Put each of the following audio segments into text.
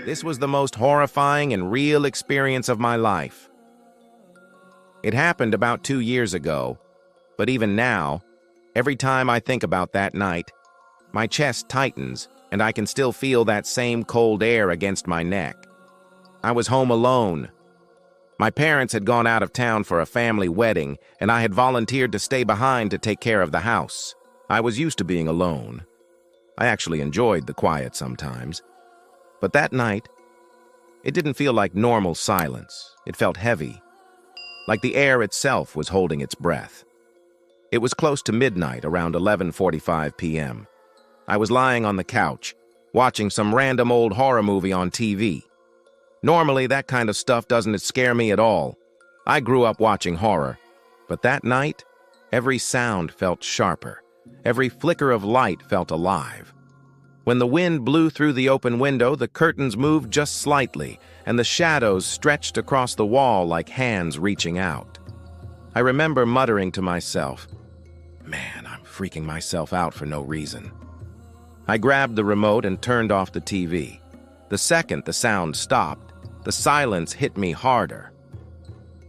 This was the most horrifying and real experience of my life. It happened about 2 years ago, but even now, every time I think about that night, my chest tightens and I can still feel that same cold air against my neck. I was home alone. My parents had gone out of town for a family wedding, and I had volunteered to stay behind to take care of the house. I was used to being alone. I actually enjoyed the quiet sometimes. But that night, it didn't feel like normal silence. It felt heavy, like the air itself was holding its breath. It was close to midnight, around 11:45 p.m. I was lying on the couch, watching some random old horror movie on TV. Normally, that kind of stuff doesn't scare me at all. I grew up watching horror. But that night, every sound felt sharper. Every flicker of light felt alive. When the wind blew through the open window, the curtains moved just slightly, and the shadows stretched across the wall like hands reaching out. I remember muttering to myself, "Man, I'm freaking myself out for no reason." I grabbed the remote and turned off the TV. The second the sound stopped, the silence hit me harder.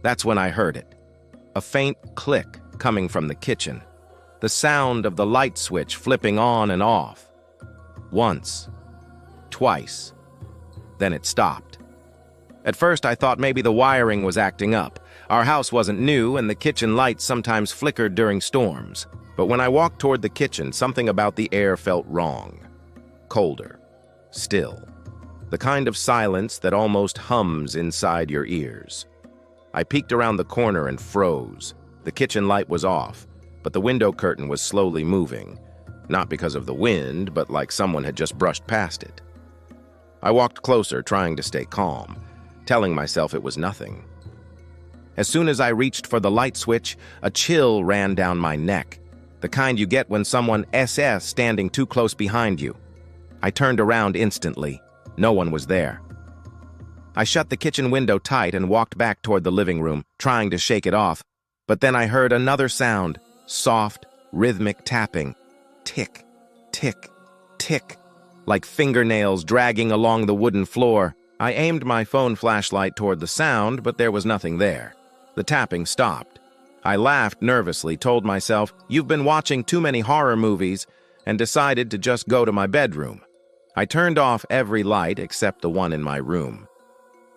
That's when I heard it. A faint click coming from the kitchen. The sound of the light switch flipping on and off. Once. Twice. Then it stopped. At first, I thought maybe the wiring was acting up. Our house wasn't new, and the kitchen lights sometimes flickered during storms. But when I walked toward the kitchen, something about the air felt wrong. Colder. Still. The kind of silence that almost hums inside your ears. I peeked around the corner and froze. The kitchen light was off, but the window curtain was slowly moving. Not because of the wind, but like someone had just brushed past it. I walked closer, trying to stay calm, telling myself it was nothing. As soon as I reached for the light switch, a chill ran down my neck, the kind you get when someone SS standing too close behind you. I turned around instantly. No one was there. I shut the kitchen window tight and walked back toward the living room, trying to shake it off. But then I heard another sound, soft, rhythmic tapping. Tick, tick, tick, like fingernails dragging along the wooden floor. I aimed my phone flashlight toward the sound, but there was nothing there. The tapping stopped. I laughed nervously, told myself, "You've been watching too many horror movies," and decided to just go to my bedroom. I turned off every light except the one in my room.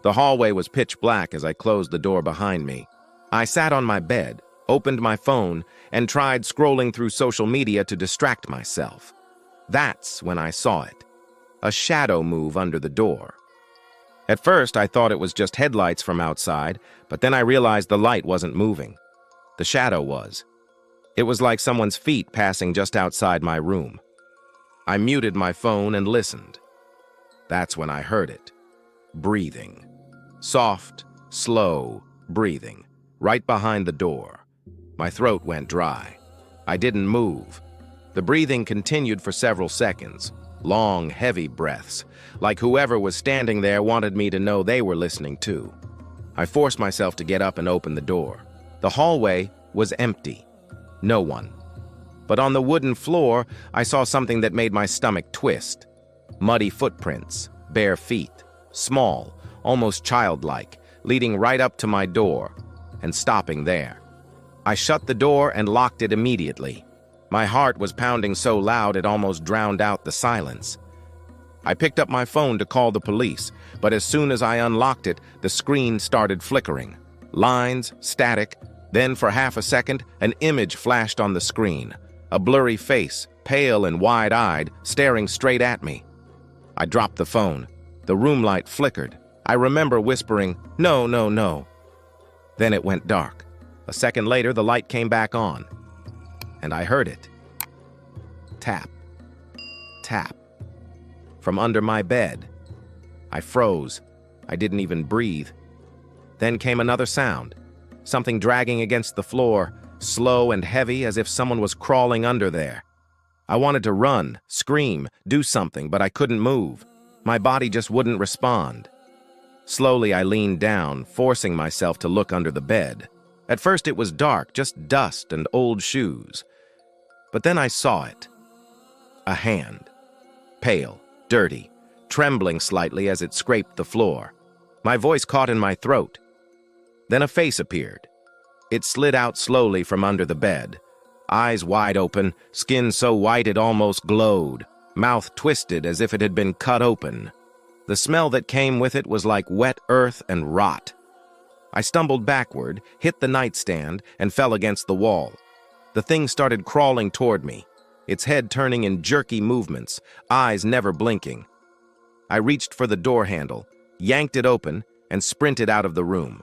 The hallway was pitch black as I closed the door behind me. I sat on my bed, opened my phone, and tried scrolling through social media to distract myself. That's when I saw it. A shadow move under the door. At first, I thought it was just headlights from outside, but then I realized the light wasn't moving. The shadow was. It was like someone's feet passing just outside my room. I muted my phone and listened. That's when I heard it. Breathing. Soft, slow breathing, right behind the door. My throat went dry. I didn't move. The breathing continued for several seconds. Long, heavy breaths, like whoever was standing there wanted me to know they were listening too. I forced myself to get up and open the door. The hallway was empty. No one. But on the wooden floor, I saw something that made my stomach twist. Muddy footprints, bare feet, small, almost childlike, leading right up to my door and stopping there. I shut the door and locked it immediately. My heart was pounding so loud it almost drowned out the silence. I picked up my phone to call the police, but as soon as I unlocked it, the screen started flickering. Lines, static, then for half a second, an image flashed on the screen. A blurry face, pale and wide-eyed, staring straight at me. I dropped the phone. The room light flickered. I remember whispering, "No, no, no." Then it went dark. A second later, the light came back on. And I heard it. Tap. Tap. From under my bed. I froze. I didn't even breathe. Then came another sound. Something dragging against the floor, slow and heavy as if someone was crawling under there. I wanted to run, scream, do something, but I couldn't move. My body just wouldn't respond. Slowly, I leaned down, forcing myself to look under the bed. At first, it was dark, just dust and old shoes. But then I saw it. A hand. Pale, dirty, trembling slightly as it scraped the floor. My voice caught in my throat. Then a face appeared. It slid out slowly from under the bed. Eyes wide open, skin so white it almost glowed, mouth twisted as if it had been cut open. The smell that came with it was like wet earth and rot. I stumbled backward, hit the nightstand, and fell against the wall. The thing started crawling toward me, its head turning in jerky movements, eyes never blinking. I reached for the door handle, yanked it open, and sprinted out of the room.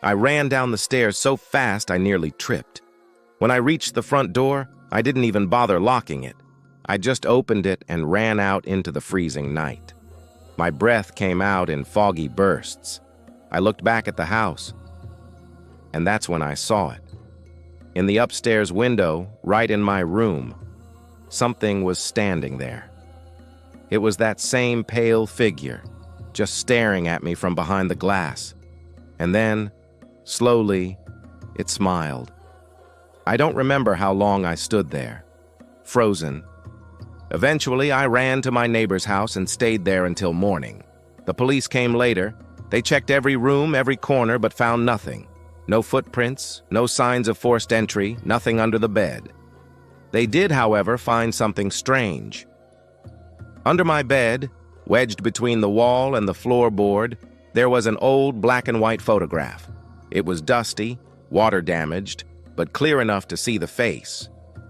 I ran down the stairs so fast I nearly tripped. When I reached the front door, I didn't even bother locking it. I just opened it and ran out into the freezing night. My breath came out in foggy bursts. I looked back at the house, and that's when I saw it. In the upstairs window, right in my room, something was standing there. It was that same pale figure, just staring at me from behind the glass. And then, slowly, it smiled. I don't remember how long I stood there, frozen. Eventually, I ran to my neighbor's house and stayed there until morning. The police came later. They checked every room, every corner, but found nothing. No footprints, no signs of forced entry, nothing under the bed. They did, however, find something strange. Under my bed, wedged between the wall and the floorboard, there was an old black and white photograph. It was dusty, water-damaged, but clear enough to see the face.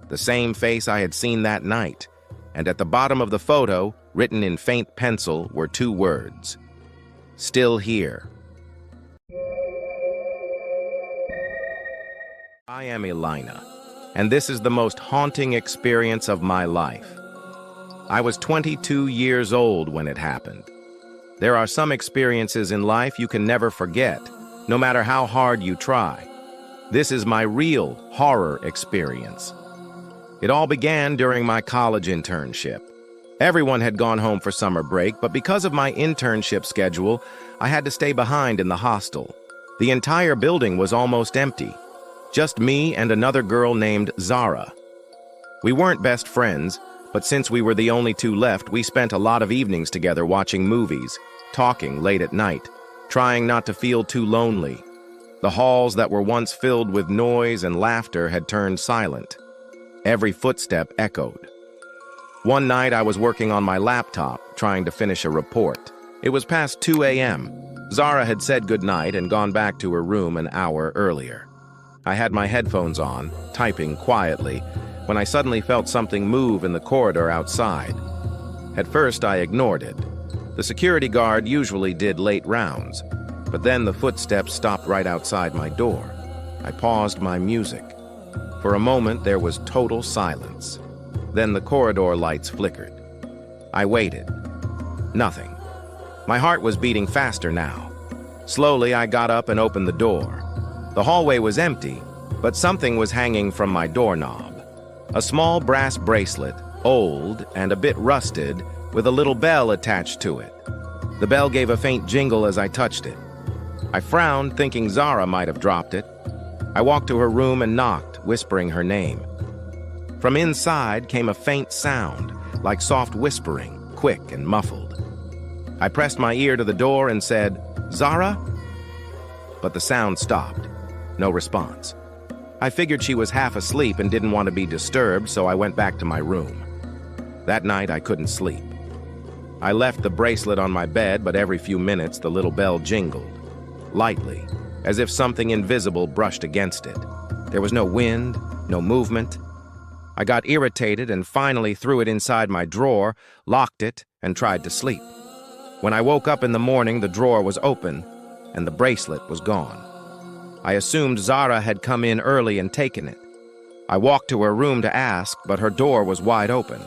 The same face I had seen that night. And at the bottom of the photo, written in faint pencil, were 2 words: "Still here." I am Elina, and this is the most haunting experience of my life. I was 22 years old when it happened. There are some experiences in life you can never forget, no matter how hard you try. This is my real horror experience. It all began during my college internship. Everyone had gone home for summer break, but because of my internship schedule, I had to stay behind in the hostel. The entire building was almost empty. Just me and another girl named Zara. We weren't best friends, but since we were the only 2 left, we spent a lot of evenings together watching movies, talking late at night, trying not to feel too lonely. The halls that were once filled with noise and laughter had turned silent. Every footstep echoed. One night I was working on my laptop, trying to finish a report. It was past 2 a.m. Zara had said goodnight and gone back to her room an hour earlier. I had my headphones on, typing quietly, when I suddenly felt something move in the corridor outside. At first, I ignored it. The security guard usually did late rounds, but then the footsteps stopped right outside my door. I paused my music. For a moment, there was total silence. Then the corridor lights flickered. I waited. Nothing. My heart was beating faster now. Slowly, I got up and opened the door. The hallway was empty, but something was hanging from my doorknob. A small brass bracelet, old and a bit rusted, with a little bell attached to it. The bell gave a faint jingle as I touched it. I frowned, thinking Zara might have dropped it. I walked to her room and knocked, whispering her name. From inside came a faint sound, like soft whispering, quick and muffled. I pressed my ear to the door and said, "Zara?" But the sound stopped. No response. I figured she was half asleep and didn't want to be disturbed, so I went back to my room. That night, I couldn't sleep. I left the bracelet on my bed, but every few minutes, the little bell jingled, lightly, as if something invisible brushed against it. There was no wind, no movement. I got irritated and finally threw it inside my drawer, locked it, and tried to sleep. When I woke up in the morning, the drawer was open, and the bracelet was gone. I assumed Zara had come in early and taken it. I walked to her room to ask, but her door was wide open.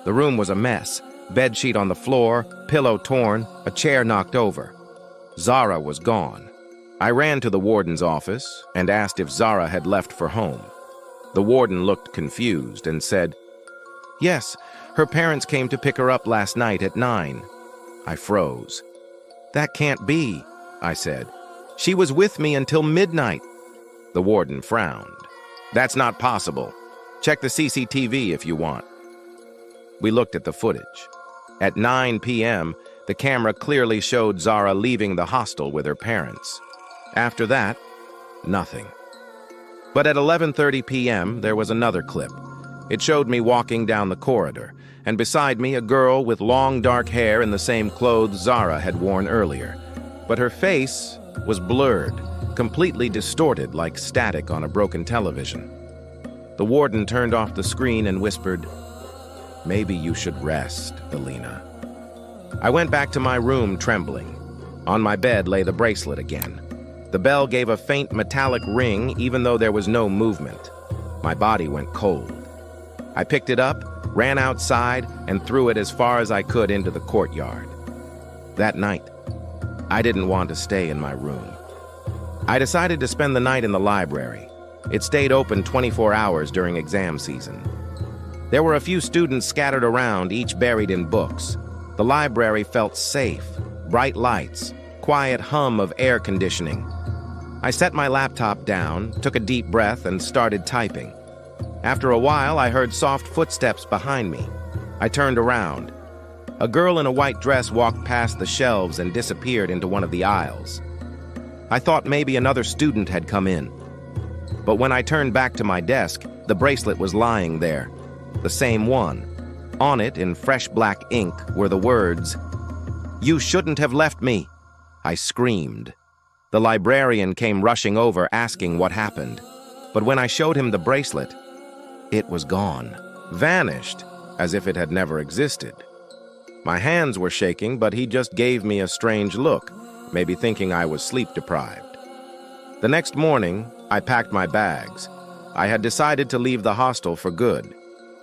The room was a mess, bedsheet on the floor, pillow torn, a chair knocked over. Zara was gone. I ran to the warden's office and asked if Zara had left for home. The warden looked confused and said, "Yes, her parents came to pick her up last night at 9. I froze. "That can't be," I said. "She was with me until midnight." The warden frowned. "That's not possible. Check the CCTV if you want." We looked at the footage. At 9 p.m., the camera clearly showed Zara leaving the hostel with her parents. After that, nothing. But at 11:30 p.m., there was another clip. It showed me walking down the corridor, and beside me a girl with long dark hair in the same clothes Zara had worn earlier. But her face was blurred, completely distorted like static on a broken television. The warden turned off the screen and whispered, "Maybe you should rest, Alina." I went back to my room trembling. On my bed lay the bracelet again. The bell gave a faint metallic ring even though there was no movement. My body went cold. I picked it up, ran outside, and threw it as far as I could into the courtyard. That night, I didn't want to stay in my room. I decided to spend the night in the library. It stayed open 24 hours during exam season. There were a few students scattered around, each buried in books. The library felt safe, bright lights, quiet hum of air conditioning. I set my laptop down, took a deep breath, and started typing. After a while, I heard soft footsteps behind me. I turned around. A girl in a white dress walked past the shelves and disappeared into one of the aisles. I thought maybe another student had come in. But when I turned back to my desk, the bracelet was lying there. The same one. On it, in fresh black ink, were the words, "You shouldn't have left me." I screamed. The librarian came rushing over, asking what happened. But when I showed him the bracelet, it was gone, vanished, as if it had never existed. My hands were shaking, but he just gave me a strange look, maybe thinking I was sleep-deprived. The next morning, I packed my bags. I had decided to leave the hostel for good.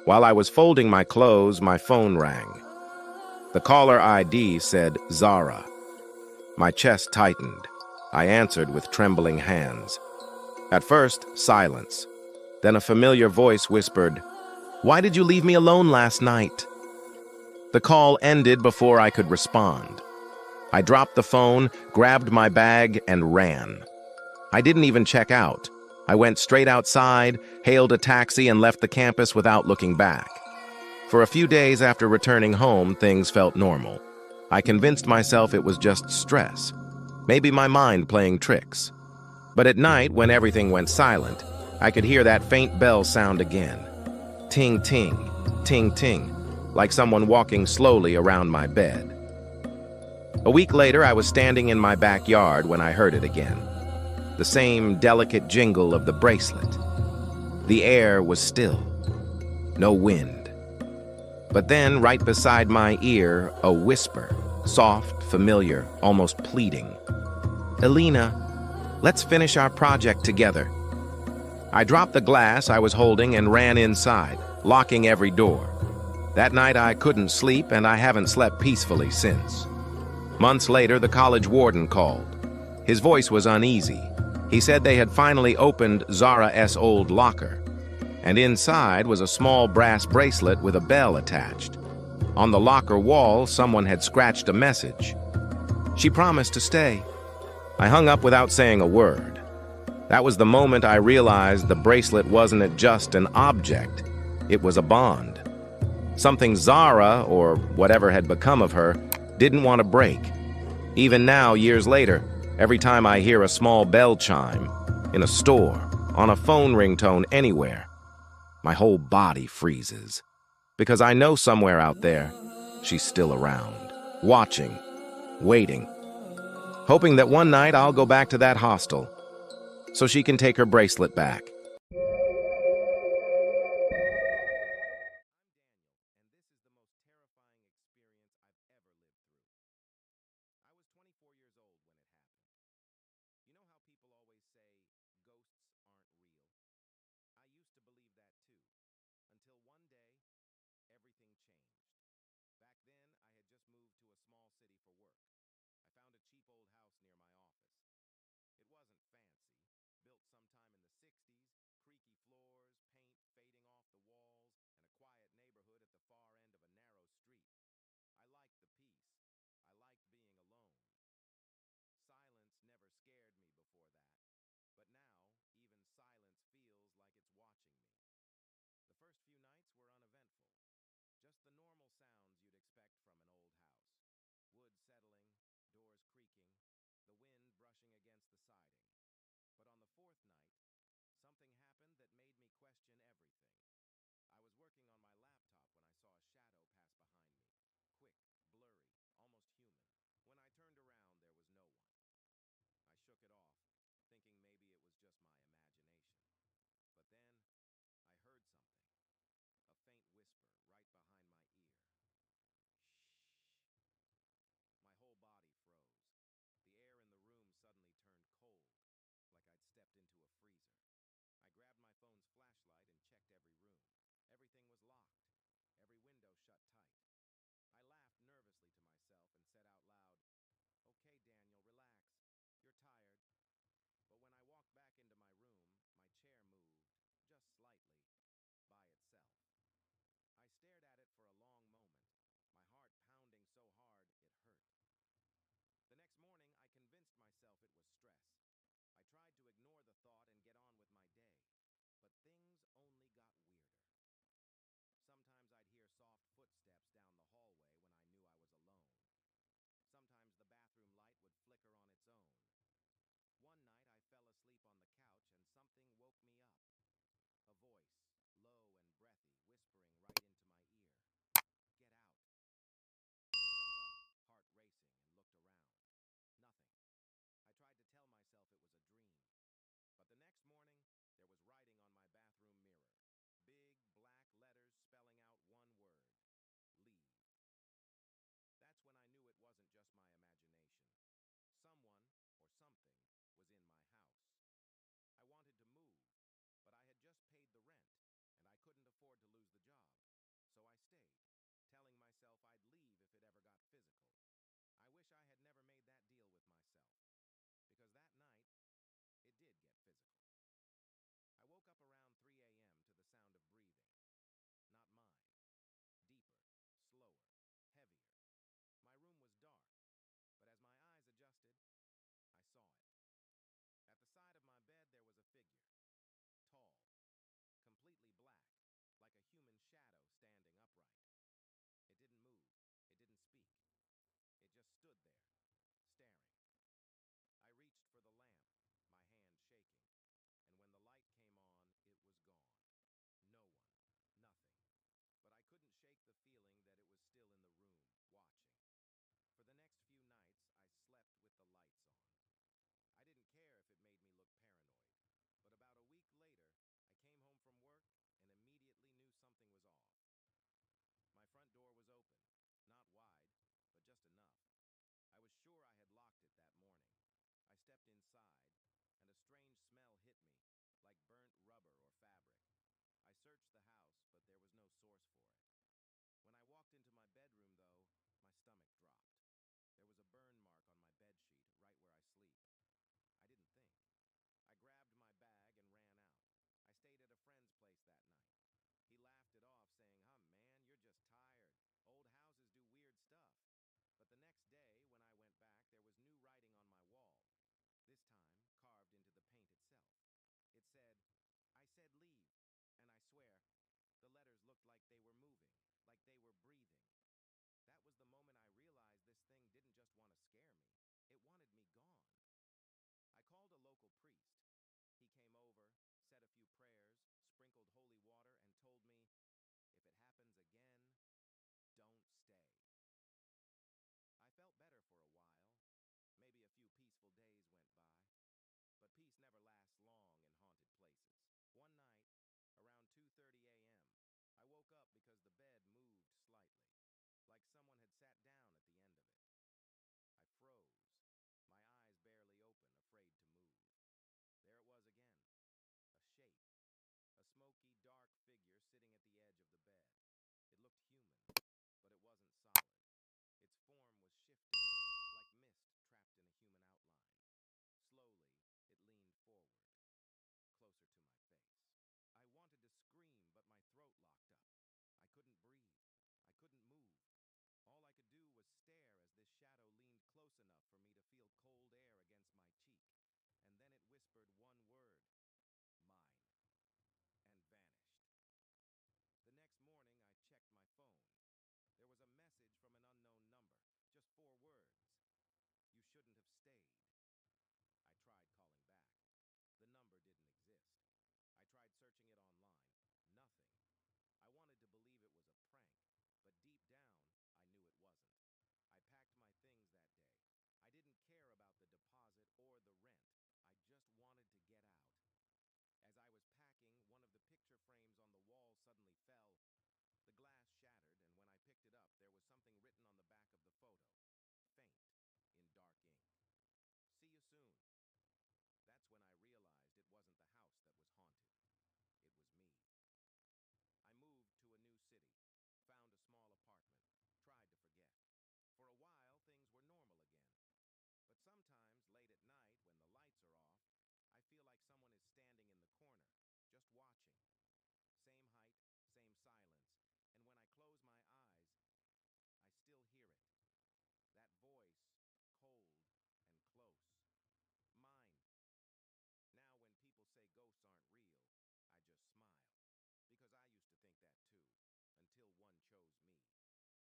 While I was folding my clothes, my phone rang. The caller ID said Zara. My chest tightened. I answered with trembling hands. At first, silence. Then a familiar voice whispered, "Why did you leave me alone last night?" The call ended before I could respond. I dropped the phone, grabbed my bag, and ran. I didn't even check out. I went straight outside, hailed a taxi, and left the campus without looking back. For a few days after returning home, things felt normal. I convinced myself it was just stress, maybe my mind playing tricks. But at night, when everything went silent, I could hear that faint bell sound again. Ting, ting, ting, ting, like someone walking slowly around my bed. A week later, I was standing in my backyard when I heard it again. The same delicate jingle of the bracelet. The air was still. No wind. But then, right beside my ear, a whisper, soft, familiar, almost pleading. "Alina, let's finish our project together." I dropped the glass I was holding and ran inside, locking every door. That night I couldn't sleep, and I haven't slept peacefully since. Months later, the college warden called. His voice was uneasy. He said they had finally opened Zara's old locker, and inside was a small brass bracelet with a bell attached. On the locker wall, someone had scratched a message. "She promised to stay." I hung up without saying a word. That was the moment I realized the bracelet wasn't just an object. It was a bond. Something Zara, or whatever had become of her, didn't want to break. Even now, years later, every time I hear a small bell chime, in a store, on a phone ringtone anywhere, my whole body freezes. Because I know somewhere out there, she's still around, watching, waiting, hoping that one night I'll go back to that hostel so she can take her bracelet back. from an old house. Wood settling, doors creaking, the wind brushing against the siding. But on the fourth night, something happened that made me question everything. I was working on my laptop when I saw a shadow pass behind me. Quick, blurry, almost human. When I turned around, there was no one. I shook it off, thinking maybe it was just my imagination. But then, I heard something. A faint whisper right behind my ear. Shh. My whole body froze. The air in the room suddenly turned cold, like I'd stepped into a freezer. I grabbed my phone's flashlight and checked every room. Everything was locked, every window shut tight. I laughed nervously to myself and said out loud, "Okay, Daniel, relax. You're tired." But when I walked back into my room, my chair moved, just slightly, by itself. I stared at it for a long moment, my heart pounding so hard it hurt. The next morning, I convinced myself it was stress. I tried to ignore the thought and get on with my day, but things only got weirder. Sometimes I'd hear soft footsteps down the hallway when I knew I was alone. Sometimes the bathroom light would flicker on its own. One night I fell asleep on the couch and something woke me up. A voice, low and breathy, whispering right into my ear. "Get out." I shot up, heart racing, and looked around. Nothing. I tried to tell myself it was a dream. But the next morning, there was writing on my bathroom mirror. Big, black letters spelling out one word. Leave. That's when I knew it wasn't just my imagination. Someone, or something, was in my house. I wanted to move, but I had just paid the rent, and I couldn't afford to lose the job. So I stayed, telling myself I'd leave if it ever got physical. I wish I had never made that deal with myself, because that night, it did get physical. I woke up around 3 a.m. to the sound of breathing. Not mine. Deeper, slower, heavier. My room was dark, but as my eyes adjusted, I saw it. At the side of my bed, there was a figure. Tall, completely black, like a human shadow standing upright. It didn't move. It didn't speak. It just stood there, staring. I reached for the lamp, my hand shaking, and when the light came on, it was gone. No one, nothing. But I couldn't shake the feeling that it was still in the room, watching. For the next few nights, I slept with the lights on. I didn't care if it made me look paranoid, but about a week later, I came home from work and immediately knew something was off. My front door was open, not wide, but just enough. I was sure I had locked it that morning. I stepped inside, and a strange smell hit me, like burnt rubber or fabric. I searched the house, but there was no source for it. When I walked into my bedroom, though, my stomach dropped. There was a burn mark on my bedsheet, right where I sleep. I didn't think. I grabbed my bag and ran out. I stayed at a friend's place that night. He laughed it off, saying, man, you're just tired. Old houses do weird stuff." But the next day, when I went back, there was new writing on my wall. This time, carved into the paint itself. It said, "I said leave, and I swear, the letters looked like they were moving, like they were breathing." That was the moment I realized this thing didn't just want to scare me. It wanted me gone. I called a local priest. He came over, said a few prayers, sprinkled holy water, and told me, "If it happens again, don't stay." I felt better for a while. Maybe a few peaceful days went by. But peace never lasts long in haunted places. One night, around 2:30 a.m., I woke up because the bed moved slightly, like someone had sat down at the end of it. I froze, my eyes barely open, afraid to move. There it was again, a shape, a smoky, dark figure sitting at the edge of the bed. It looked human, but it wasn't solid. Its form was shifting, like mist trapped in a human outline. Slowly, it leaned forward, closer to my face. I wanted to scream, but my throat locked up. I couldn't breathe. I couldn't move. All I could do was stare as this shadow leaned close enough for me to feel cold air against my cheek. And then it whispered one word, "Mine," and vanished. The next morning, I checked my phone. There was a message message from an unknown number. Just 4 words. You shouldn't have stayed. I tried calling back. The number didn't exist. I tried searching it online. Nothing. I wanted to believe it was a prank, but deep down, I knew it wasn't. I packed my things that day. I didn't care about the deposit or the rent. I just wanted to get out. As I was packing, one of the picture frames on the wall suddenly fell. The glass shattered, and when I picked it up, there was something written on the back of the photo. Faint, in dark ink. See you soon. That's when I realized it wasn't the house that was haunted. It was me. I moved to a new city, found a small apartment, tried to forget. For a while, things were normal again. But sometimes, late at night, when the lights are off, I feel like someone is standing in the corner, just watching. Same height, same silence, and when I close my eyes, I still hear it. That voice, cold and close. Mine. Now, when people say ghosts aren't real, I just smile. Because I used to think that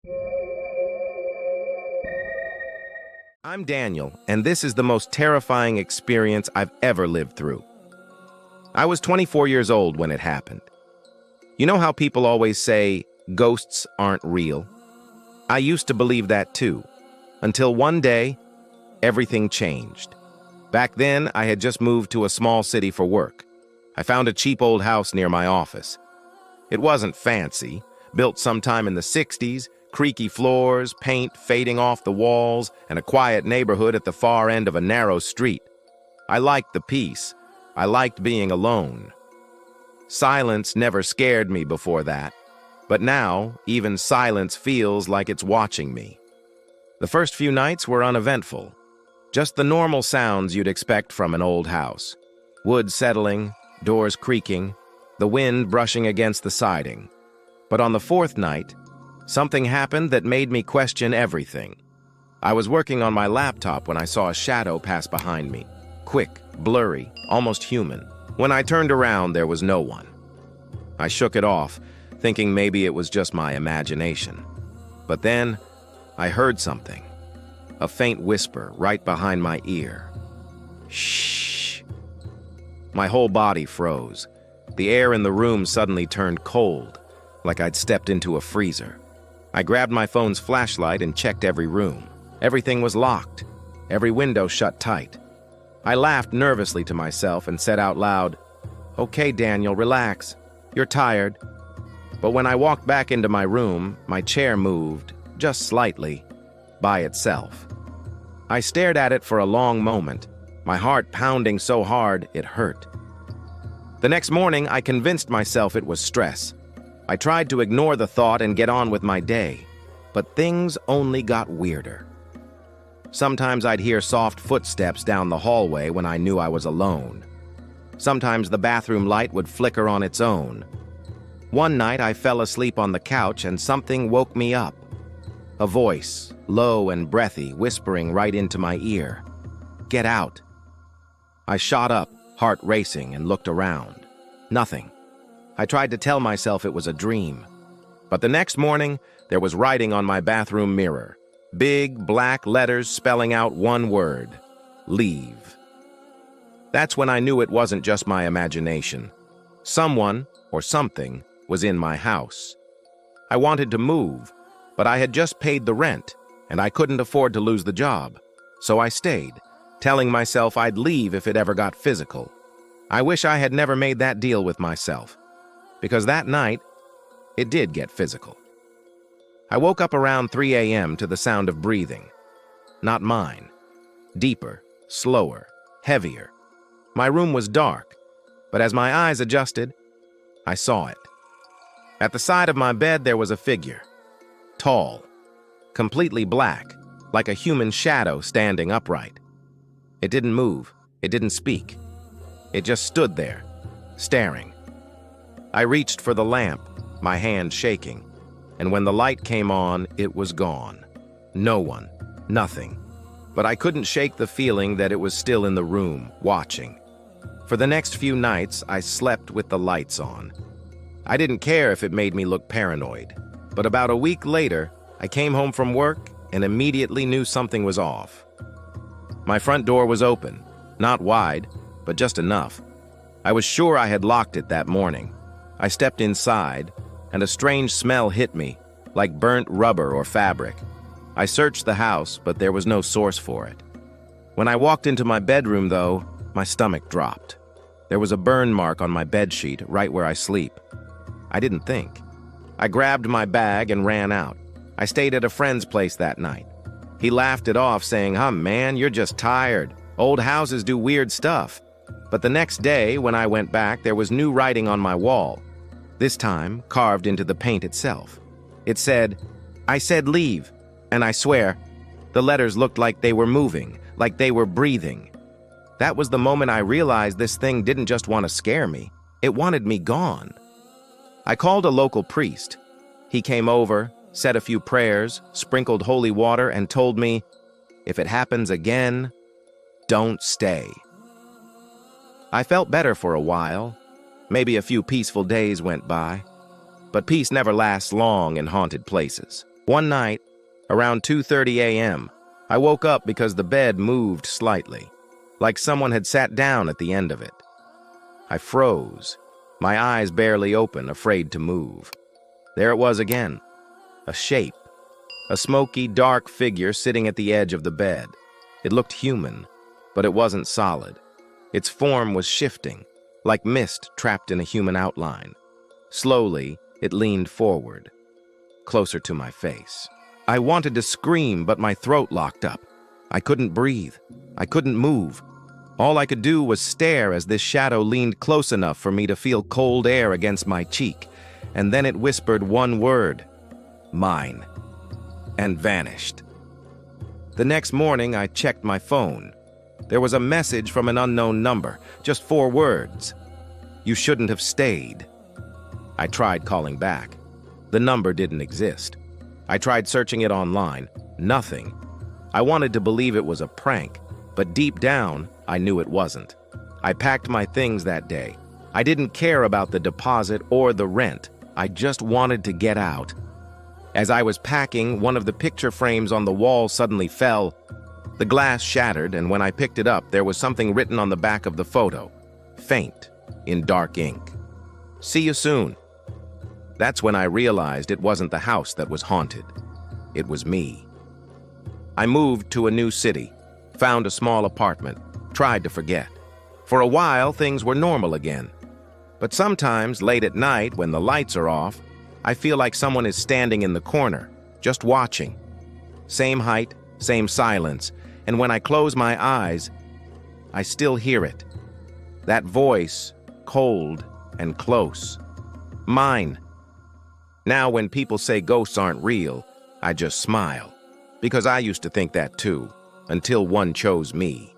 too, until one chose me. I'm Daniel, and this is the most terrifying experience I've ever lived through. I was 24 years old when it happened. You know how people always say, ghosts aren't real? I used to believe that too, until one day, everything changed. Back then, I had just moved to a small city for work. I found a cheap old house near my office. It wasn't fancy, built sometime in the 60s, creaky floors, paint fading off the walls, and a quiet neighborhood at the far end of a narrow street. I liked the peace. I liked being alone. Silence never scared me before that, but now even silence feels like it's watching me. The first few nights were uneventful. Just the normal sounds you'd expect from an old house. Wood settling, doors creaking, the wind brushing against the siding. But on the fourth night, something happened that made me question everything. I was working on my laptop when I saw a shadow pass behind me. Quick, blurry, almost human. When I turned around, there was no one. I shook it off, thinking maybe it was just my imagination. But then, I heard something. A faint whisper right behind my ear. Shh. My whole body froze. The air in the room suddenly turned cold, like I'd stepped into a freezer. I grabbed my phone's flashlight and checked every room. Everything was locked, every window shut tight. I laughed nervously to myself and said out loud, "Okay, Daniel, relax. You're tired." But when I walked back into my room, my chair moved, just slightly, by itself. I stared at it for a long moment, my heart pounding so hard it hurt. The next morning, I convinced myself it was stress. I tried to ignore the thought and get on with my day, but things only got weirder. Sometimes I'd hear soft footsteps down the hallway when I knew I was alone. Sometimes the bathroom light would flicker on its own. One night I fell asleep on the couch and something woke me up. A voice, low and breathy, whispering right into my ear. "Get out." I shot up, heart racing, and looked around. Nothing. I tried to tell myself it was a dream. But the next morning, there was writing on my bathroom mirror. Big, black letters spelling out one word. Leave. That's when I knew it wasn't just my imagination. Someone, or something, was in my house. I wanted to move, but I had just paid the rent, and I couldn't afford to lose the job. So I stayed, telling myself I'd leave if it ever got physical. I wish I had never made that deal with myself, because that night, it did get physical. I woke up around 3 a.m. to the sound of breathing. Not mine. Deeper, slower, heavier. My room was dark, but as my eyes adjusted, I saw it. At the side of my bed, there was a figure. Tall, completely black, like a human shadow standing upright. It didn't move. It didn't speak. It just stood there, staring. I reached for the lamp, my hand shaking, and when the light came on, it was gone. No one, nothing. But I couldn't shake the feeling that it was still in the room, watching. For the next few nights, I slept with the lights on. I didn't care if it made me look paranoid, but about a week later, I came home from work and immediately knew something was off. My front door was open, not wide, but just enough. I was sure I had locked it that morning. I stepped inside, and a strange smell hit me, like burnt rubber or fabric. I searched the house, but there was no source for it. When I walked into my bedroom, though, my stomach dropped. There was a burn mark on my bedsheet right where I sleep. I didn't think. I grabbed my bag and ran out. I stayed at a friend's place that night. He laughed it off, saying, man, you're just tired. Old houses do weird stuff." But the next day, when I went back, there was new writing on my wall, this time carved into the paint itself. It said, "I said leave," and I swear, the letters looked like they were moving, like they were breathing. That was the moment I realized this thing didn't just want to scare me, it wanted me gone. I called a local priest. He came over, said a few prayers, sprinkled holy water, and told me, "If it happens again, don't stay." I felt better for a while. Maybe a few peaceful days went by. But peace never lasts long in haunted places. One night, around 2:30 a.m., I woke up because the bed moved slightly, like someone had sat down at the end of it. I froze, my eyes barely open, afraid to move. There it was again, a shape, a smoky, dark figure sitting at the edge of the bed. It looked human, but it wasn't solid. Its form was shifting, like mist trapped in a human outline. Slowly, it leaned forward, closer to my face. I wanted to scream, but my throat locked up. I couldn't breathe. I couldn't move. All I could do was stare as this shadow leaned close enough for me to feel cold air against my cheek, and then it whispered one word, "Mine," and vanished. The next morning, I checked my phone. There was a message from an unknown number, just 4 words. "You shouldn't have stayed." I tried calling back. The number didn't exist. I tried searching it online. Nothing. I wanted to believe it was a prank, but deep down, I knew it wasn't. I packed my things that day. I didn't care about the deposit or the rent. I just wanted to get out. As I was packing, one of the picture frames on the wall suddenly fell. The glass shattered, and when I picked it up, there was something written on the back of the photo, faint, in dark ink. "See you soon." That's when I realized it wasn't the house that was haunted. It was me. I moved to a new city, found a small apartment, tried to forget. For a while, things were normal again. But sometimes, late at night, when the lights are off, I feel like someone is standing in the corner, just watching. Same height, same silence, and when I close my eyes, I still hear it. That voice, cold and close. Mine. Now when people say ghosts aren't real, I just smile. Because I used to think that too, until one chose me.